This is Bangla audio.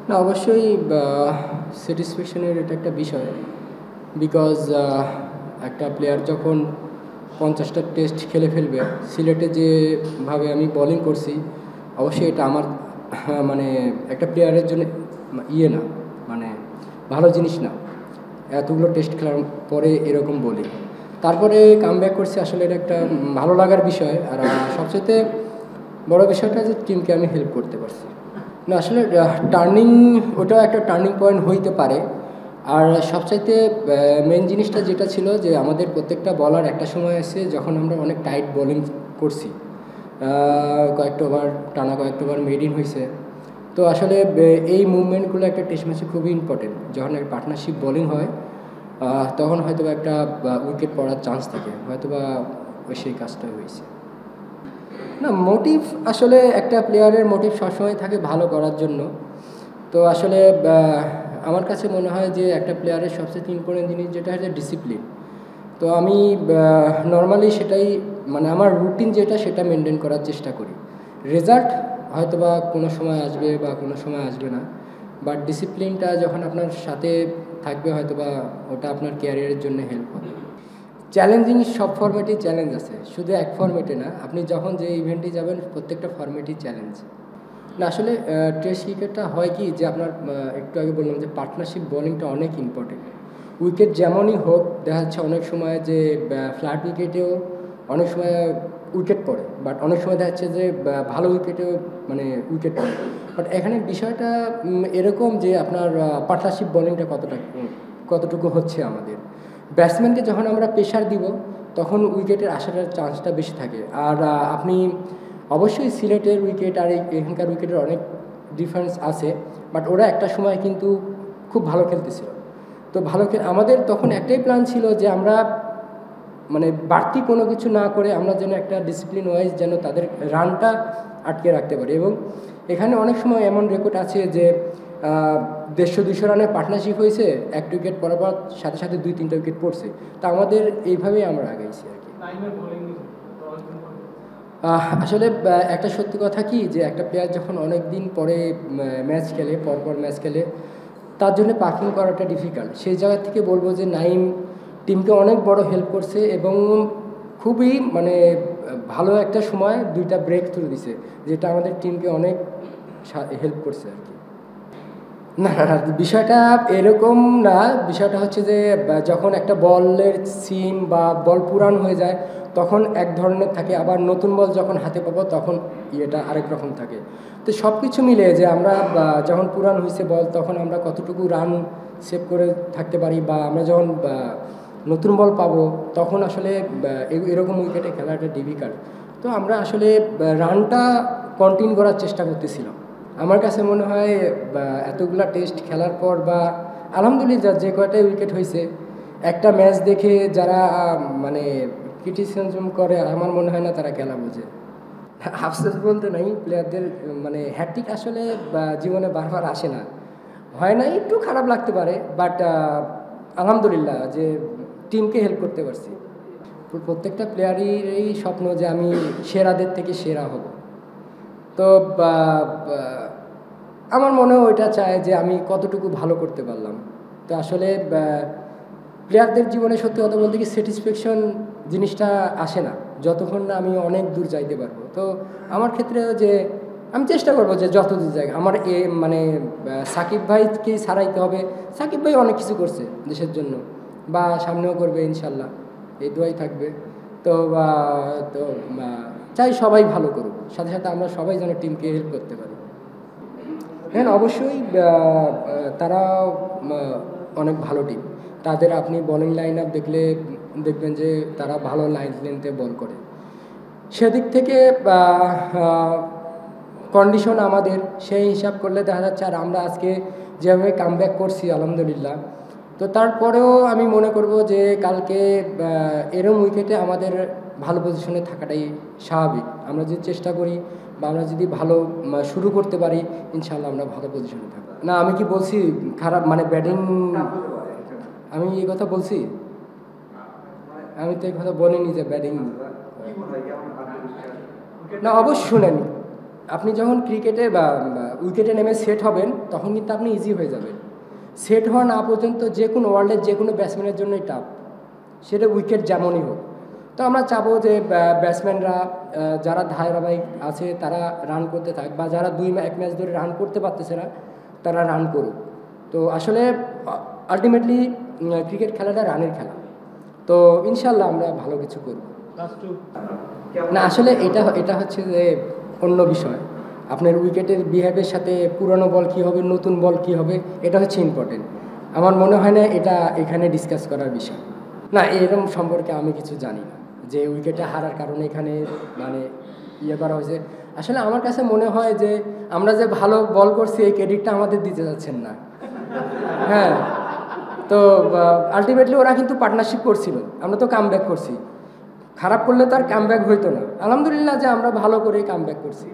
না অবশ্যই স্যাটিসফ্যাকশনের এটা একটা বিষয়। বিকজ একটা প্লেয়ার যখন 50টা টেস্ট খেলে ফেলবে, সিলেটে যেভাবে আমি বোলিং করছি, অবশ্যই এটা আমার মানে একটা প্লেয়ারের জন্য না, মানে ভালো জিনিস না। এতগুলো টেস্ট খেলার পরে এরকম বলি, তারপরে কামব্যাক করছি, আসলে এটা একটা ভালো লাগার বিষয়। আর সবচেয়ে বড় বিষয়টা যে টিমকে আমি হেল্প করতে পারছি। না আসলে টার্নিং, ওটাও একটা টার্নিং পয়েন্ট হইতে পারে। আর সবচাইতে মেন জিনিসটা যেটা ছিল যে আমাদের প্রত্যেকটা বলার একটা সময় আছে যখন আমরা অনেক টাইট বোলিং করছি, কয়েকটা ওভার টানা, কয়েকটা ওভার মেড হয়েছে। তো আসলে এই মুভমেন্টগুলো একটা টেস্ট ম্যাচে খুবই ইম্পর্টেন্ট। যখন একটা পার্টনারশিপ বোলিং হয় তখন হয়তো একটা উইকেট পড়ার চান্স থাকে, হয়তো বা সেই কাজটাই হয়েছে। না মোটিভ, আসলে একটা প্লেয়ারের মোটিভ সবসময় থাকে ভালো করার জন্য। তো আসলে আমার কাছে মনে হয় যে একটা প্লেয়ারের সবচেয়ে ইম্পর্টেন্ট জিনিস যেটা হচ্ছে ডিসিপ্লিন। তো আমি নর্মালি সেটাই, মানে আমার রুটিন যেটা সেটা মেনটেন করার চেষ্টা করি। রেজাল্ট হয়তো বা কোনো সময় আসবে বা কোনো সময় আসবে না, বাট ডিসিপ্লিনটা যখন আপনার সাথে থাকবে হয়তো বা ওটা আপনার ক্যারিয়ারের জন্য হেল্প হবে। চ্যালেঞ্জিং সব ফরম্যাটেই চ্যালেঞ্জ আছে, শুধু এক ফরম্যাটে না। আপনি যখন যে ইভেন্টে যাবেন প্রত্যেকটা ফরম্যাটই চ্যালেঞ্জ। না আসলে টেস্ট ক্রিকেটটা হয় কি যে আপনার একটু আগে বললাম যে পার্টনারশিপ বোলিংটা অনেক ইম্পর্টেন্ট। উইকেট যেমনই হোক, দেখা যাচ্ছে অনেক সময় যে ফ্ল্যাট উইকেটেও অনেক সময় উইকেট পড়ে, বাট অনেক সময় দেখা যাচ্ছে যে ভালো উইকেটেও মানে উইকেট পড়ে। বাট এখানে বিষয়টা এরকম যে আপনার পার্টনারশিপ বোলিংটা কতটুকু হচ্ছে আমাদের। ব্যাটসম্যানকে যখন আমরা প্রেশার দিব তখন উইকেটের আসার চান্সটা বেশি থাকে। আর আপনি অবশ্যই সিলেটের উইকেট আর এখানকার উইকেটের অনেক ডিফারেন্স আছে, বাট ওরা একটা সময় কিন্তু খুব ভালো খেলতেছিল। তো আমাদের তখন একটাই প্ল্যান ছিল যে আমরা মানে বাড়তি কোনো কিছু না করে আমরা যেন একটা ডিসিপ্লিন ওয়াইজ যেন তাদের রানটা আটকে রাখতে পারি। এবং এখানে অনেক সময় এমন রেকর্ড আছে যে 150-200 রানের পার্টনারশিপ হয়েছে, একটা উইকেট পড়ার পর সাথে সাথে 2-3টা উইকেট পড়ছে। তা আমাদের এইভাবেই আমরা আগাইছি আর কি। আসলে একটা সত্যি কথা কি যে একটা প্লেয়ার যখন অনেক দিন পরে ম্যাচ খেলে, পরপর ম্যাচ খেলে, তার জন্য পারফর্ম করাটা ডিফিকাল্ট। সেই জায়গা থেকে বলবো যে নাইম টিমকে অনেক বড় হেল্প করছে এবং খুবই মানে ভালো একটা সময় 2টা ব্রেক থ্রু দিছে, যেটা আমাদের টিমকে অনেক হেল্প করছে আর কি। না না না, বিষয়টা এরকম না। বিষয়টা হচ্ছে যে যখন একটা বলের সিম বা বল পুরান হয়ে যায় তখন এক ধরনের থাকে, আবার নতুন বল যখন হাতে পাবো তখন ইয়েটা আরেক রকম থাকে। তো সব কিছু মিলে যে আমরা যখন পুরান হয়েছে বল তখন আমরা কতটুকু রান সেভ করে থাকতে পারি, বা আমরা যখন নতুন বল পাবো তখন আসলে এরকম উইকেটে খেলাটা ডিফিকাল্ট। তো আমরা আসলে রানটা কন্টিনিউ করার চেষ্টা করতেছিলাম। আমার কাছে মনে হয় এতগুলা টেস্ট খেলার পর বা আলহামদুলিল্লাহ যে কয়টাই উইকেট হয়েছে, একটা ম্যাচ দেখে যারা মানে ক্রিটিসিজম করে আমার মনে হয় না তারা খেলা বোঝে। আফসোস বলতে নাই, প্লেয়ারদের মানে হ্যাট্রিক আসলে জীবনে বারবার আসে না, হয় না, একটু খারাপ লাগতে পারে, বাট আলহামদুলিল্লাহ যে টিমকে হেল্প করতে পারছি। প্রত্যেকটা প্লেয়ারেরই স্বপ্ন যে আমি সেরাদের থেকে সেরা হব। তো আমার মনেও ওইটা চায় যে আমি কতটুকু ভালো করতে পারলাম। তো আসলে প্লেয়ারদের জীবনে সত্যি কথা বলতে কি স্যাটিসফ্যাকশন জিনিসটা আসে না যতক্ষণ না আমি অনেক দূর যাইতে পারবো। তো আমার ক্ষেত্রেও যে আমি চেষ্টা করবো যে যত দূর যায় আমার মানে সাকিব ভাইকে ছাড়াইতে হবে। সাকিব ভাই অনেক কিছু করছে দেশের জন্য, বা সামনেও করবে ইনশাল্লাহ, এই দোয়াই থাকবে। তো তো চাই সবাই ভালো করুক, সাথে সাথে আমরা সবাই যেন টিমকে হেল্প করতে পারি। হ্যাঁ অবশ্যই তারা অনেক ভালো টিম। তাদের আপনি বোলিং লাইন আপ দেখলে দেখবেন যে তারা ভালো লাইন লেন্থে বল করে। সেদিক থেকে কন্ডিশন আমাদের সেই হিসাব করলে দেখা যাচ্ছে, আর আমরা আজকে যেভাবে কামব্যাক করছি আলহামদুলিল্লাহ, তো তারপরেও আমি মনে করব যে কালকে এরম উইকেটে আমাদের ভালো পজিশনে থাকাটাই স্বাভাবিক। আমরা যদি চেষ্টা করি বা আমরা যদি ভালো শুরু করতে পারি ইনশাল্লাহ আমরা ভালো পজিশনে থাকবো। না আমি কি বলছি খারাপ, মানে ব্যাটিং আমি এই কথা বলছি? আমি তো এই কথা বলিনি যে ব্যাটিং। না অবশ্যই শুনেন, আপনি যখন ক্রিকেটে বা উইকেটে নেমে সেট হবেন তখন কিন্তু আপনি ইজি হয়ে যাবেন। সেট হওয়া না পর্যন্ত যে কোনো ওয়ার্ল্ডের যে কোনো ব্যাটসম্যানের জন্যই টাফ, সেটা উইকেট যেমনই হোক। তো আমরা চাবো যে ব্যাটসম্যানরা যারা ধারাবাহিক আছে তারা রান করতে থাক, বা যারা এক ম্যাচ ধরে রান করতে পারতেছে না তারা রান করুক। তো আসলে আলটিমেটলি ক্রিকেট খেলাটা রানের খেলা। তো ইনশাল্লাহ আমরা ভালো কিছু করব। না আসলে এটা হচ্ছে যে অন্য বিষয়। আপনার উইকেটের বিহেভের সাথে পুরানো বল কী হবে, নতুন বল কী হবে, এটা হচ্ছে ইম্পর্টেন্ট। আমার মনে হয় না এটা এখানে ডিসকাস করার বিষয়। না, এরকম সম্পর্কে আমি কিছু জানি না যে উইকেটে হারার কারণে এখানে মানে করা হয়েছে। আসলে আমার কাছে মনে হয় যে আমরা যে ভালো বল করছি এই ক্রেডিটটা আমাদের দিতে যাচ্ছেন না। হ্যাঁ, তো আলটিমেটলি ওরা কিন্তু পার্টনারশিপ করছিল, আমরা তো কাম ব্যাক করছি। খারাপ করলে তো আর কাম ব্যাক হইতো না। আলহামদুলিল্লাহ যে আমরা ভালো করে কাম ব্যাক করছি।